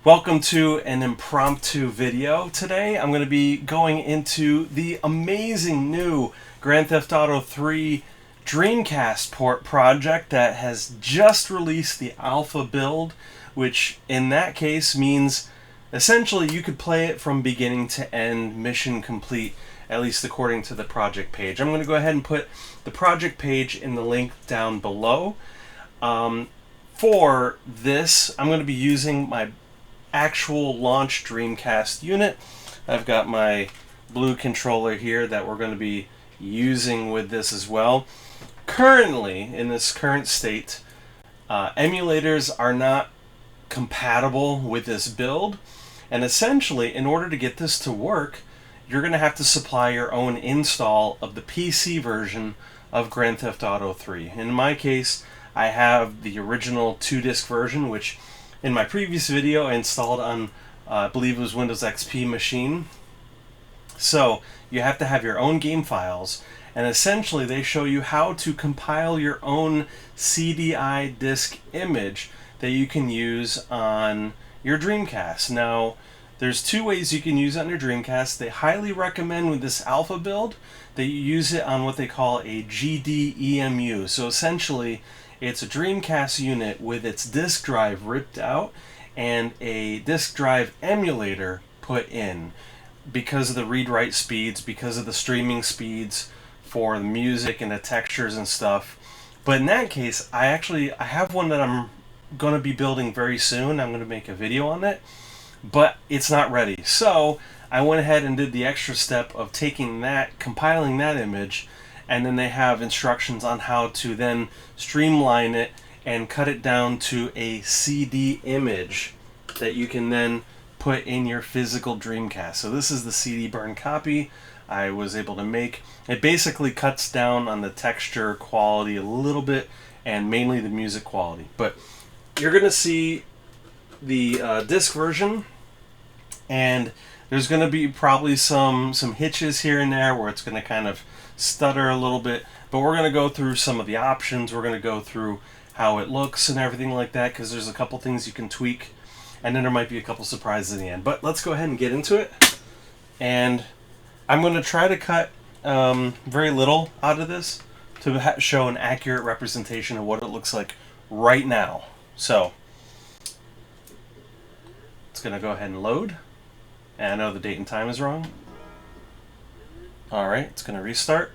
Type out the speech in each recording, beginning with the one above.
Welcome to an impromptu video. Today I'm going to be going into the amazing new Grand Theft Auto 3 Dreamcast port project that has just released the alpha build, which in that case means essentially you could play it from beginning to end, mission complete, at least according to the project page. I'm going to go ahead and put the project page in the link down below. For this, I'm going to be using my actual launch Dreamcast unit. I've got my blue controller here that we're going to be using with this as well. Currently, in this current state, emulators are not compatible with this build, and essentially, in order to get this to work, you're going to have to supply your own install of the PC version of Grand Theft Auto 3. In my case, I have the original 2-disc version, which in my previous video I installed on, I believe it was Windows XP machine. So you have to have your own game files, and essentially they show you how to compile your own CDI disk image that you can use on your Dreamcast. Now, there's two ways you can use it on your Dreamcast. They highly recommend with this alpha build that you use it on what they call a GDEMU. So essentially, it's a Dreamcast unit with its disk drive ripped out and a disk drive emulator put in because of the read-write speeds, because of the streaming speeds for the music and the textures and stuff. But in that case, I have one that I'm going to be building very soon. I'm going to make a video on it, but it's not ready. So I went ahead and did the extra step of taking that, compiling that image, and then they have instructions on how to then streamline it and cut it down to a CD image that you can then put in your physical Dreamcast. So this is the CD burn copy I was able to make. It basically cuts down on the texture quality a little bit and mainly the music quality. But you're going to see the disc version, and there's going to be probably some hitches here and there where it's going to kind of stutter a little bit, but we're going to go through some of the options. We're going to go through how it looks and everything like that, because there's a couple things you can tweak, and then there might be a couple surprises in the end. But let's go ahead and get into it, and I'm going to try to cut very little out of this to show an accurate representation of what it looks like right now. So it's going to go ahead and load, and I know the date and time is wrong. Alright, it's going to restart.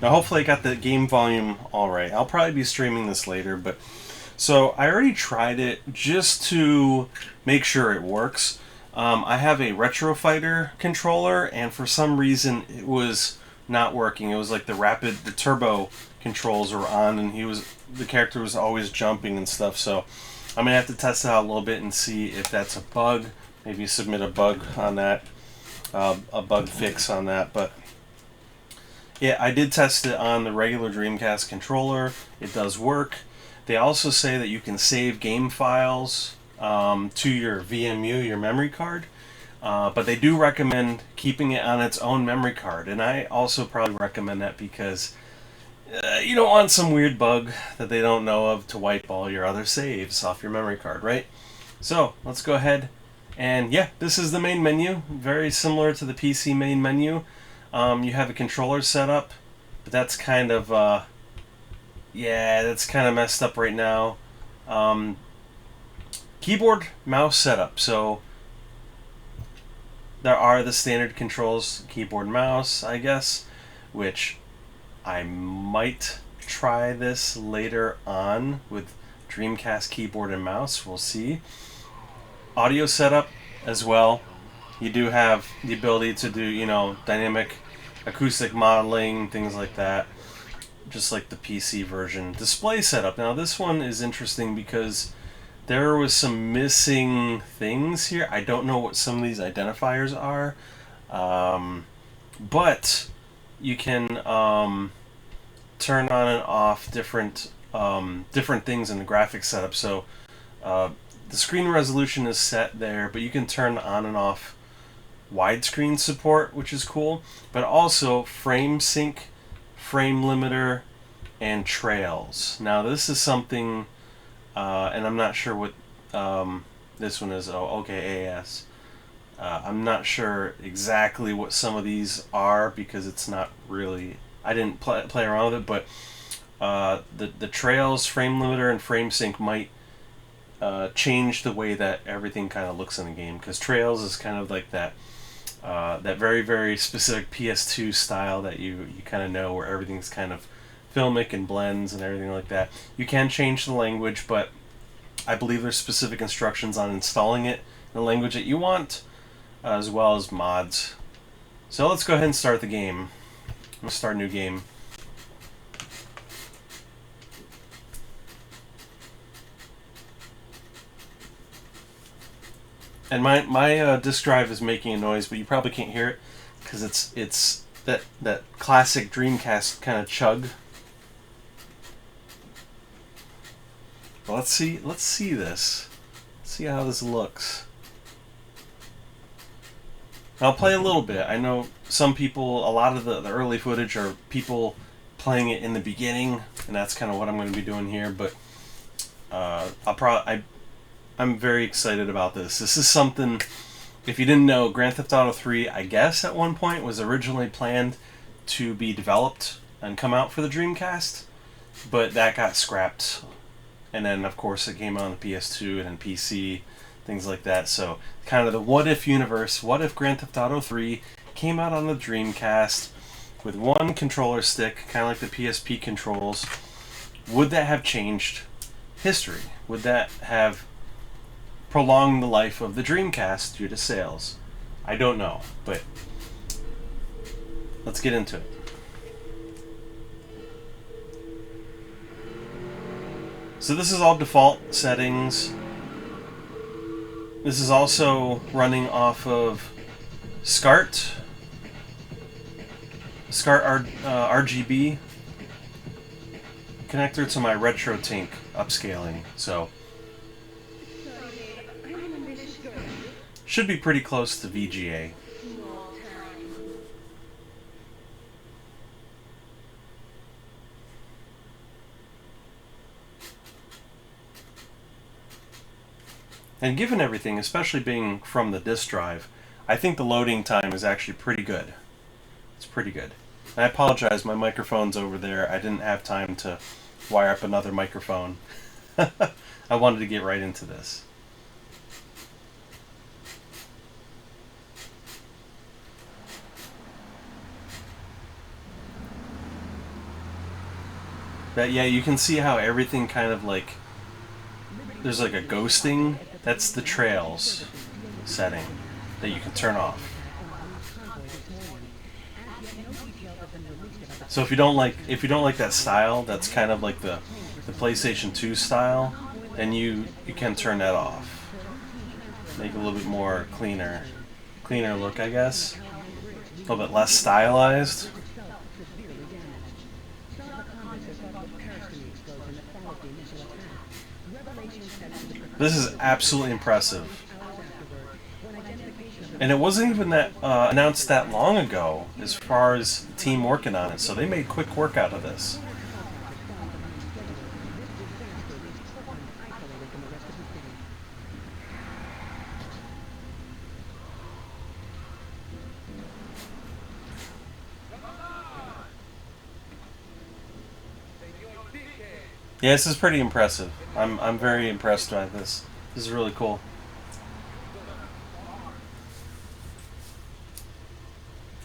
Now hopefully I got the game volume alright. I'll probably be streaming this later, but so I already tried it just to make sure it works. I have a Retro Fighter controller, and for some reason it was not working. It was like the turbo controls were on, and the character was always jumping and stuff, so I'm going to have to test it out a little bit and see if that's a bug. Maybe submit a bug on that, a bug fix on that. But yeah, I did test it on the regular Dreamcast controller. It does work. They also say that you can save game files to your VMU, your memory card. But they do recommend keeping it on its own memory card. And I also probably recommend that because you don't want some weird bug that they don't know of to wipe all your other saves off your memory card, right? So let's go ahead, and yeah, this is the main menu, very similar to the PC main menu. You have a controller set up, but that's kind of that's kind of messed up right now. Keyboard mouse setup. So there are the standard controls, keyboard mouse, I guess, which I might try this later on with Dreamcast keyboard and mouse. We'll see. Audio setup as well. You do have the ability to do, dynamic acoustic modeling, things like that, just like the PC version. Display setup. Now this one is interesting because there was some missing things here. I don't know what some of these identifiers are, but you can turn on and off different things in the graphics setup. So the screen resolution is set there, but you can turn on and off widescreen support, which is cool, but also frame sync, frame limiter, and trails. Now this is something, and I'm not sure what this one is. Oh, okay, AS. I'm not sure exactly what some of these are because it's not really. I didn't play around with it, but the trails, frame limiter, and frame sync might change the way that everything kind of looks in the game. Because trails is kind of like that very, very specific PS2 style that you kind of know, where everything's kind of filmic and blends and everything like that. You can change the language, but I believe there's specific instructions on installing it in the language that you want, as well as mods. So let's go ahead and start the game. I'm going to start a new game. And my disk drive is making a noise, but you probably can't hear it because it's that classic Dreamcast kind of chug. Well, let's see this. Let's see how this looks. I'll play a little bit. I know some people, a lot of the early footage are people playing it in the beginning, and that's kind of what I'm going to be doing here. But I'm very excited about this. This is something, if you didn't know, Grand Theft Auto 3, I guess at one point was originally planned to be developed and come out for the Dreamcast, but that got scrapped. And then, of course, it came out on the PS2 and then PC, things like that. So, kind of the what-if universe. What if Grand Theft Auto 3 came out on the Dreamcast with one controller stick, kind of like the PSP controls? Would that have changed history? Would that have prolonged the life of the Dreamcast due to sales? I don't know, but let's get into it. So this is all default settings. This is also running off of SCART RGB connector to my RetroTink upscaling. So should be pretty close to VGA. And given everything, especially being from the disk drive, I think the loading time is actually pretty good. It's pretty good. I apologize, my microphone's over there. I didn't have time to wire up another microphone. I wanted to get right into this. But yeah, you can see how everything kind of like, there's like a ghosting. That's the trails setting that you can turn off. So if you don't like that style, that's kind of like the PlayStation 2 style, then you can turn that off. Make it a little bit more cleaner look, I guess. A little bit less stylized. This is absolutely impressive. And it wasn't even that announced that long ago as far as the team working on it, so they made quick work out of this. Yeah, this is pretty impressive. I'm very impressed by this. This is really cool.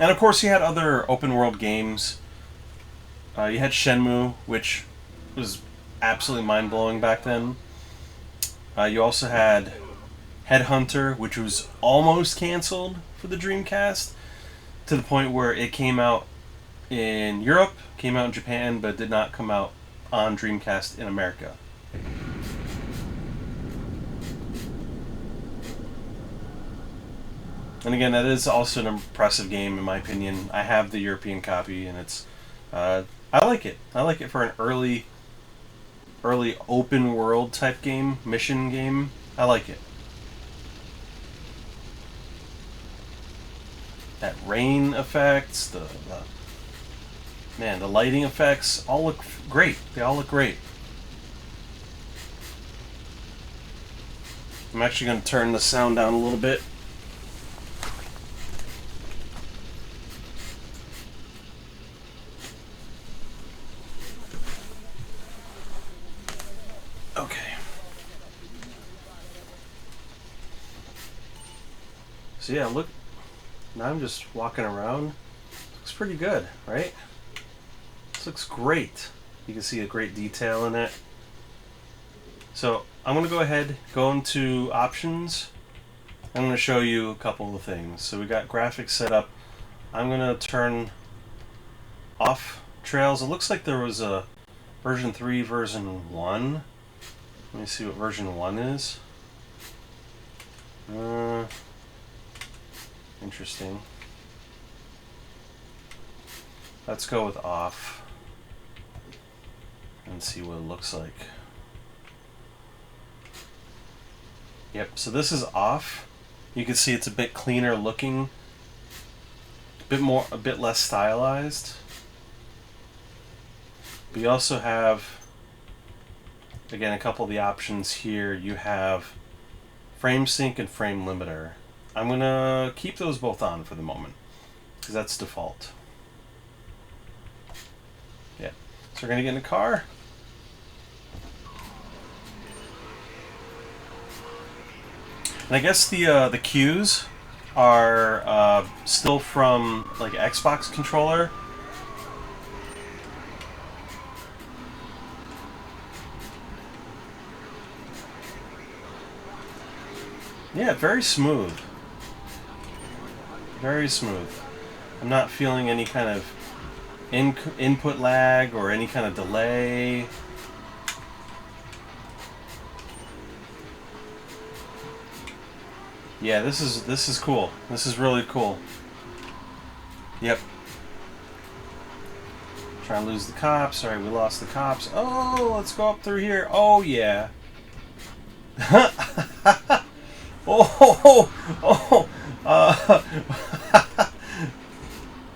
And of course, you had other open world games. You had Shenmue, which was absolutely mind blowing back then. You also had Headhunter, which was almost canceled for the Dreamcast, to the point where it came out in Europe, came out in Japan, but did not come out on Dreamcast in America. And again, that is also an impressive game in my opinion. I have the European copy, and it's I like it. I like it for an early open world type game, mission game. I like it. That rain effects, Man, the lighting effects all look great. They all look great. I'm actually going to turn the sound down a little bit. Okay. So yeah, look. Now I'm just walking around. Looks pretty good, right? This looks great. You can see a great detail in it. So I'm going to go ahead, go into options. I'm going to show you a couple of things. So we got graphics set up. I'm going to turn off trails. It looks like there was a version 3, version 1. Let me see what version 1 is. Interesting. Let's go with off and see what it looks like. Yep, so this is off. You can see it's a bit cleaner looking, a bit less stylized. But you also have, again, a couple of the options here. You have frame sync and frame limiter. I'm gonna keep those both on for the moment because that's default. Yeah, so we're gonna get in the car. And I guess the cues are still from like Xbox controller. Yeah, very smooth. Very smooth. I'm not feeling any kind of input lag or any kind of delay. Yeah, this is cool. This is really cool. Yep. Trying to lose the cops. Sorry, we lost the cops. Oh, let's go up through here. Oh yeah. Oh.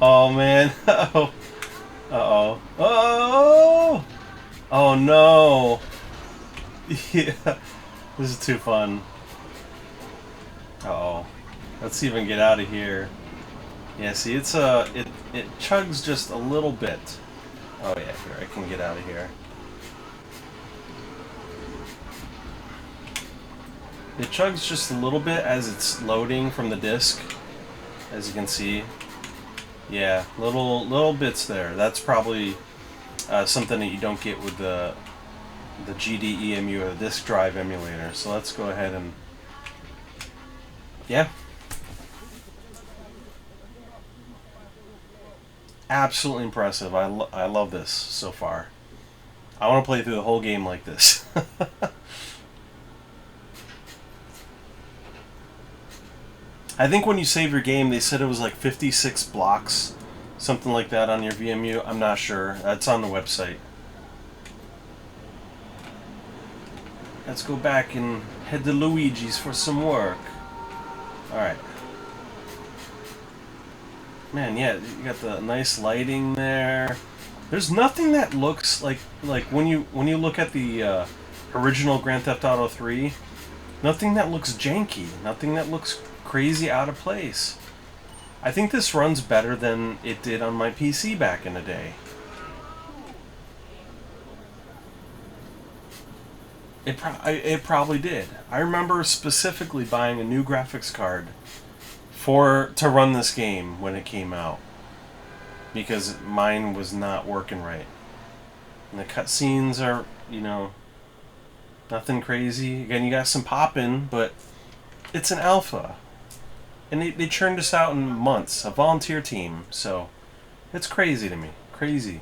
Oh man. Oh. Uh-oh. Oh. Oh no. Yeah. This is too fun. Uh-oh. Let's even get out of here. Yeah, see, it's it chugs just a little bit. Oh yeah, here, I can get out of here. It chugs just a little bit as it's loading from the disc, as you can see. Yeah, little bits there. That's probably something that you don't get with the GDEMU or the disk drive emulator. So let's go ahead and yeah. Absolutely impressive. I love this so far. I want to play through the whole game like this. I think when you save your game, they said it was like 56 blocks, something like that on your VMU. I'm not sure. That's on the website. Let's go back and head to Luigi's for some work. Alright. Man, yeah, you got the nice lighting there. There's nothing that looks like when you look at the original Grand Theft Auto 3, nothing that looks janky, nothing that looks crazy out of place. I think this runs better than it did on my PC back in the day. It probably did. I remember specifically buying a new graphics card to run this game when it came out, because mine was not working right. And the cutscenes are, nothing crazy. Again, you got some popping, but it's an alpha. And they churned this out in months, a volunteer team, so it's crazy to me. Crazy.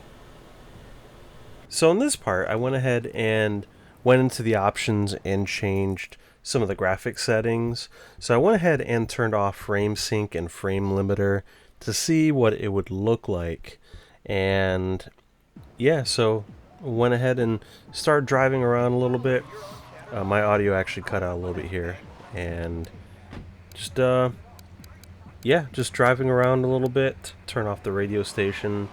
So in this part, I went ahead and went into the options and changed some of the graphic settings. So I went ahead and turned off frame sync and frame limiter to see what it would look like. And yeah, so went ahead and started driving around a little bit. My audio actually cut out a little bit here. And just just driving around a little bit, turn off the radio station.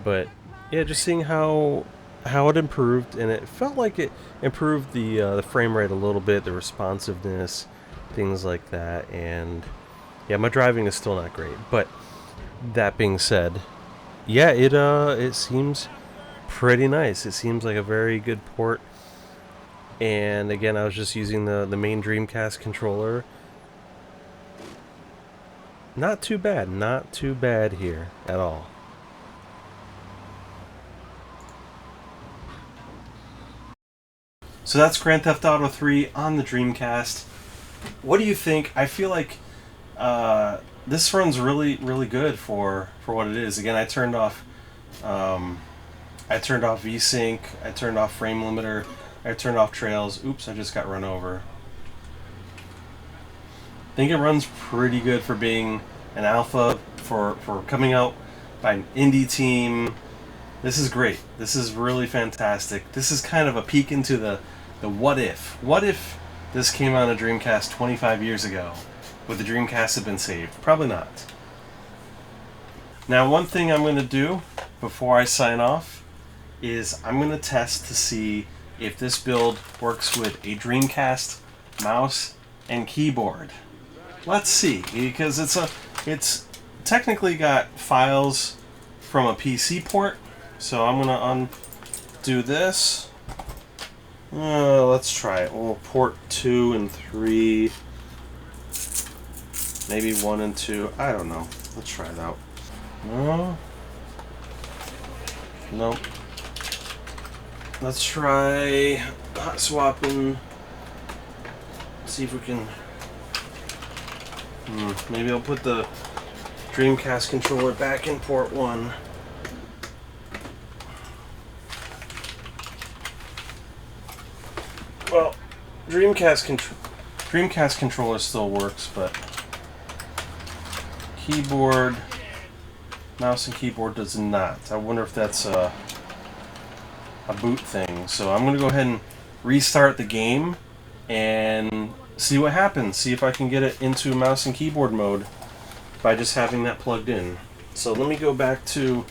But yeah, just seeing how it improved, and it felt like it improved the frame rate a little bit, the responsiveness, things like that. And yeah, my driving is still not great, but that being said, yeah, it seems pretty nice. It seems like a very good port. And again, I was just using the main Dreamcast controller. Not too bad here at all. So that's Grand Theft Auto 3 on the Dreamcast. What do you think? I feel like this runs really good for what it is. Again, I turned off VSync, I turned off frame limiter, I turned off trails. Oops, I just got run over. I think it runs pretty good for being an alpha, for coming out by an indie team. This is great. This is really fantastic. This is kind of a peek into the what if. What if this came on a Dreamcast 25 years ago? Would the Dreamcast have been saved? Probably not. Now, one thing I'm going to do before I sign off is I'm going to test to see if this build works with a Dreamcast mouse and keyboard. Let's see, because it's technically got files from a PC port. So I'm gonna undo this. Let's try it. We'll port 2 and 3, maybe 1 and 2. I don't know. Let's try it out. No. Nope. Let's try hot swapping. See if we can. Maybe I'll put the Dreamcast controller back in port 1. Well, Dreamcast controller still works, but keyboard, mouse and keyboard does not. I wonder if that's a boot thing. So I'm going to go ahead and restart the game and see what happens. See if I can get it into mouse and keyboard mode by just having that plugged in. So let me go back to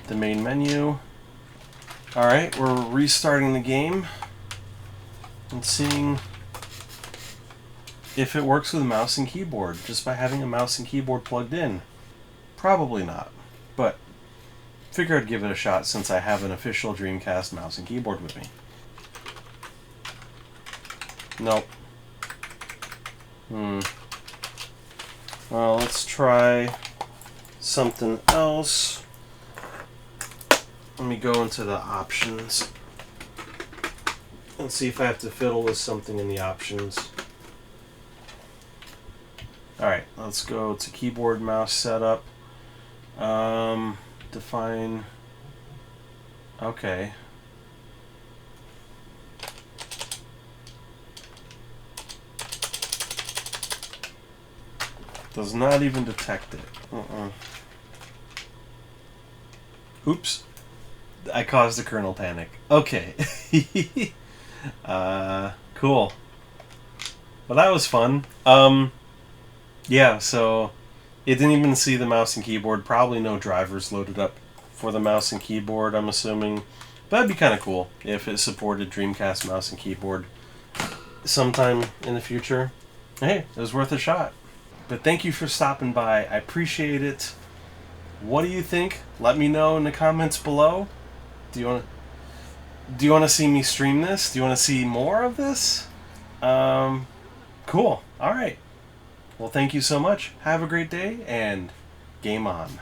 the main menu. Alright, we're restarting the game and seeing if it works with a mouse and keyboard just by having a mouse and keyboard plugged in. Probably not, but figure I'd give it a shot since I have an official Dreamcast mouse and keyboard with me. Nope. Well, let's try something else. Let me go into the options and see if I have to fiddle with something in the options. Alright, let's go to keyboard mouse setup. Define. Okay. Does not even detect it. Oops. I caused a kernel panic. Okay. Cool. Well, that was fun. Yeah, so it didn't even see the mouse and keyboard. Probably no drivers loaded up for the mouse and keyboard, I'm assuming. That'd be kind of cool if it supported Dreamcast mouse and keyboard sometime in the future. Hey, it was worth a shot. But thank you for stopping by. I appreciate it. What do you think? Let me know in the comments below. Do you want to see me stream this? Do you want to see more of this? Cool. All right. Well, thank you so much. Have a great day and game on.